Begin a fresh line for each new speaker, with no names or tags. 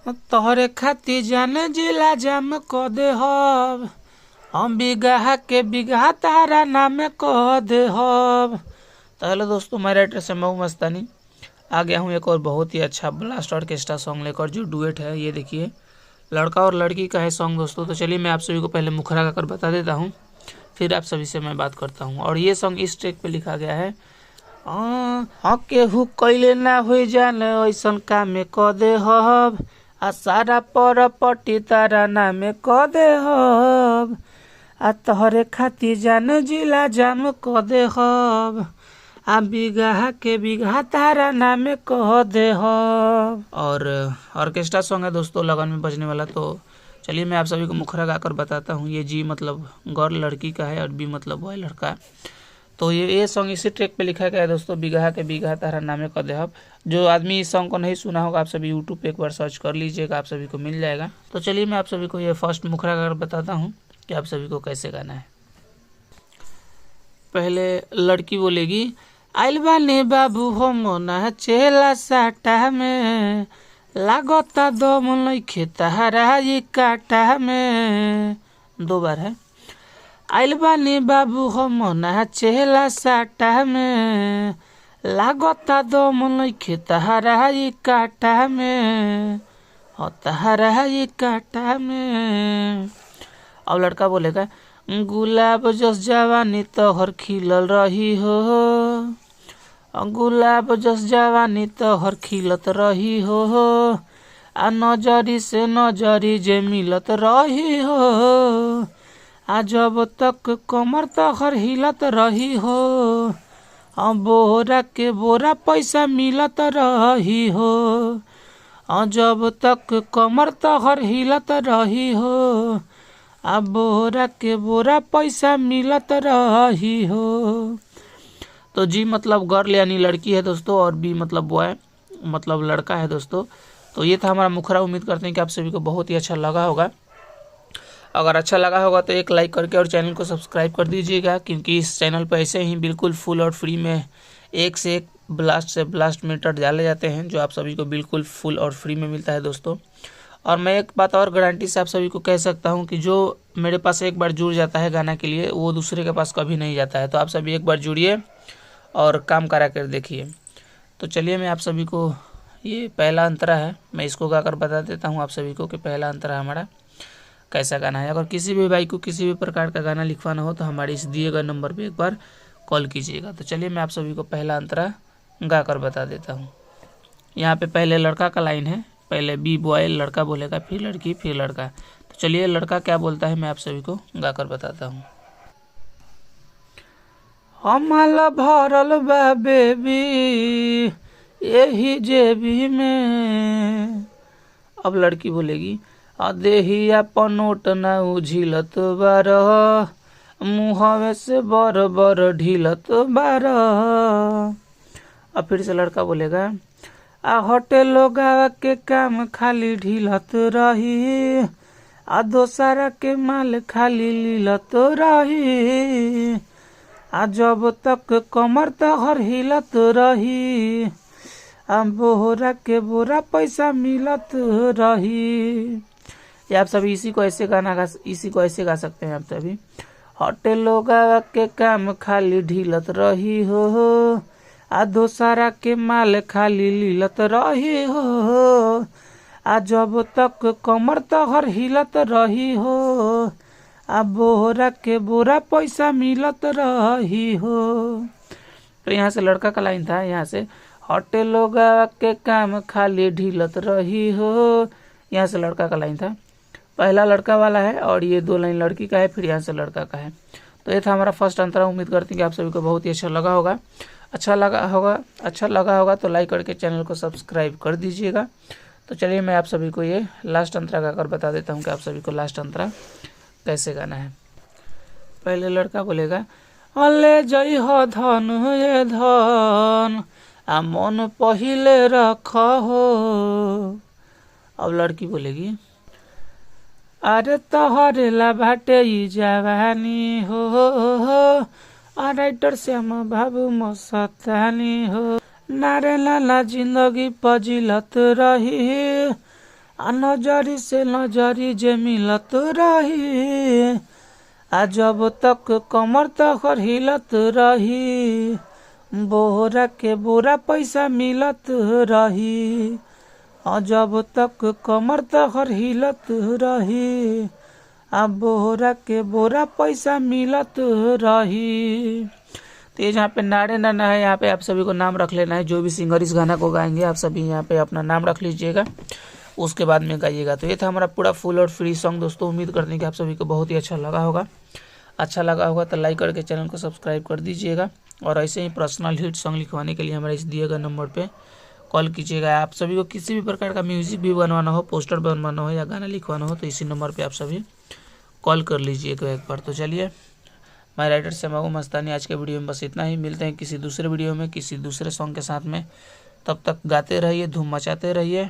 तोहरे खातिर जान जिला जाम क दे हब, हम बिगहा के बिगहा तारा नाम कह दे हब। तो हेलो दोस्तों, मैं राइटर से महू मस्तानी आ गया हूँ एक और बहुत ही अच्छा ब्लास्ट ऑर्केस्ट्रा सॉन्ग लेकर, जो डुएट है। ये देखिए, लड़का और लड़की का है सॉन्ग दोस्तों। तो चलिए मैं आप सभी को पहले मुखरा गाकर बता देता हूँ, फिर आप सभी से मैं बात करता हूँ। और ये सॉन्ग इस ट्रैक पे लिखा गया है, हाँ केहू कैले ना हो जान ऐसन काम क दे हब, आ सारा पर पटी तारा नाम क दे हब, आ तोहरे खातिर जान जिला जाम क दे हब, आ बिगहा के बिगहा तारा नाम कह दे हब। और ऑर्केस्ट्रा सॉन्ग है दोस्तों, लगन में बजने वाला। तो चलिए मैं आप सभी को मुखरा गाकर बताता हूँ। ये जी मतलब गर्ल लड़की का है और बी मतलब बॉय लड़का। तो ये सॉन्ग इसी ट्रैक पे लिखा गया है दोस्तों, बिगहा के बिगहा तारा नामे कह दे हब। जो आदमी इस सॉन्ग को नहीं सुना होगा, आप सभी यूट्यूब पे एक बार सर्च कर लीजिएगा, आप सभी को मिल जाएगा। तो चलिए मैं आप सभी को ये फर्स्ट मुखरा गाकर बताता हूँ कि आप सभी को कैसे गाना है। पहले लड़की बोलेगी, आइल बानी बाबू हम नाचेला साटा में, लागता दम नइखे तहरा ई काटा में। दो बार है। आइल बानी बाबू हम नाचेला साटा में, लागता दम नइखे तहरा ई काटा में, हो तहरा ई काटा में। अब लड़का बोलेगा, गुलाब जस जवानी तोहर खिलल रही हो, गुलाब जस जवानी तोहर खिलत रही हो, आ नजरी से नजरी जे मिलत रही हो, आ जब तक कमर तोहर हिलत रही हो, आ बोरा के बोरा पैसा मिलत रही हो, आ जब तक कमर तोहर हिलत रही हो, आ बोरा के बोरा पैसा मिलत रही हो। तो जी मतलब गर्ल यानी लड़की है दोस्तों, और बी मतलब बॉय मतलब लड़का है दोस्तों। तो ये था हमारा मुखरा। उम्मीद करते हैं कि आप सभी को बहुत ही अच्छा लगा होगा। अगर अच्छा लगा होगा तो एक लाइक करके और चैनल को सब्सक्राइब कर दीजिएगा, क्योंकि इस चैनल पर ऐसे ही बिल्कुल फुल और फ्री में एक से एक ब्लास्ट से ब्लास्ट मीटर डाले जाते हैं, जो आप सभी को बिल्कुल फुल और फ्री में मिलता है दोस्तों। और मैं एक बात और गारंटी से आप सभी को कह सकता हूं कि जो मेरे पास एक बार जुड़ जाता है गाना के लिए, वो दूसरे के पास कभी नहीं जाता है। तो आप सभी एक बार जुड़िए और काम करा कर देखिए। तो चलिए मैं आप सभी को, ये पहला अंतरा है, मैं इसको गाकर बता देता हूँ आप सभी को कि पहला अंतरा हमारा कैसा गाना है। अगर किसी भी भाई को किसी भी प्रकार का गाना लिखवाना हो तो हमारे इस दिए गए नंबर पर एक बार कॉल कीजिएगा। तो चलिए मैं आप सभी को पहला अंतरा गाकर बता देता हूँ। यहाँ पे पहले लड़का का लाइन है, पहले बी बॉय लड़का बोलेगा, फिर लड़की, फिर लड़का। तो चलिए लड़का क्या बोलता है मैं आप सभी को गाकर बताता हूँ। हमाल भरल बा बेबी यही जेबी में। अब लड़की बोलेगी, देहिया पनोट ना उझिलत बार, मुहवे से बर बर ढिलत बार। अब फिर से लड़का बोलेगा, आ होटलो गावा के काम खाली ढिलत रही, आ दोसरा के माल खाली लीलत रही, आ जब तक कमर तोहर हिलत रही, आ बोरा के बोरा पैसा मिलत रही। ये आप सभी इसी को ऐसे गा सकते हैं आप सभी। होटलो गावा के काम खाली ढिलत रही हो, आ दोसरा के माल खाली लीलत रही हो, आ जब तक कमर तोहर हिलत रही हो, आ बोरा के बोरा पैसा मिलत रही हो। तो यहाँ से लड़का का लाइन था, यहाँ से होटलो के काम खाली ढिलत रही हो, यहाँ से लड़का का लाइन था। पहला लड़का वाला है और ये दो लाइन लड़की का है, फिर यहाँ से लड़का का है। तो ये था हमारा फर्स्ट अंतरा। उम्मीद करते हैं कि आप सभी को बहुत ही अच्छा लगा होगा। अच्छा लगा होगा तो लाइक करके चैनल को सब्सक्राइब कर दीजिएगा। तो चलिए मैं आप सभी को ये लास्ट अंतरा गाकर बता देता हूँ कि आप सभी को लास्ट अंतरा कैसे गाना है। पहले लड़का बोलेगा, अले जय हो धन ये धन, आ मन पहिले रख हो। अब लड़की बोलेगी, अरे तोहरे ला बाटे ई जवानी हो, राइटर श्याम बाबू मस्तानी हो, नारे लाला जिंदगी पजिलत रही, आ नजरी से नजरी जे मिलत रही, आ जब तक कमर तोहर हिलत रही, बोरा के बोरा पैसा मिलत रही, आ जब तक कमर तोहर हिलत रही, आ बोरा के बोरा पैसा मिलत रही। तो ये जहाँ पे नारे नाना है, यहाँ पे आप सभी को नाम रख लेना है। जो भी सिंगर इस गाना को गाएंगे आप सभी यहाँ पे अपना नाम रख लीजिएगा, उसके बाद में गाइएगा। तो ये था हमारा पूरा फुल और फ्री सॉन्ग दोस्तों। उम्मीद करते हैं कि आप सभी को बहुत ही अच्छा लगा होगा। अच्छा लगा होगा तो लाइक करके चैनल को सब्सक्राइब कर दीजिएगा, और ऐसे ही पर्सनल हिट सॉन्ग लिखवाने के लिए हमारे इस दिए गए नंबर पे कॉल कीजिएगा। आप सभी को किसी भी प्रकार का म्यूजिक भी बनवाना हो, पोस्टर बनवाना हो या गाना लिखवाना हो, तो इसी नंबर पर आप सभी कॉल कर लीजिएगा एक बार। तो चलिए, मैं राइटर से महबूब मस्तानी, आज के वीडियो में बस इतना ही। मिलते हैं किसी दूसरे वीडियो में किसी दूसरे सॉन्ग के साथ में। तब तक गाते रहिए, धूम मचाते रहिए।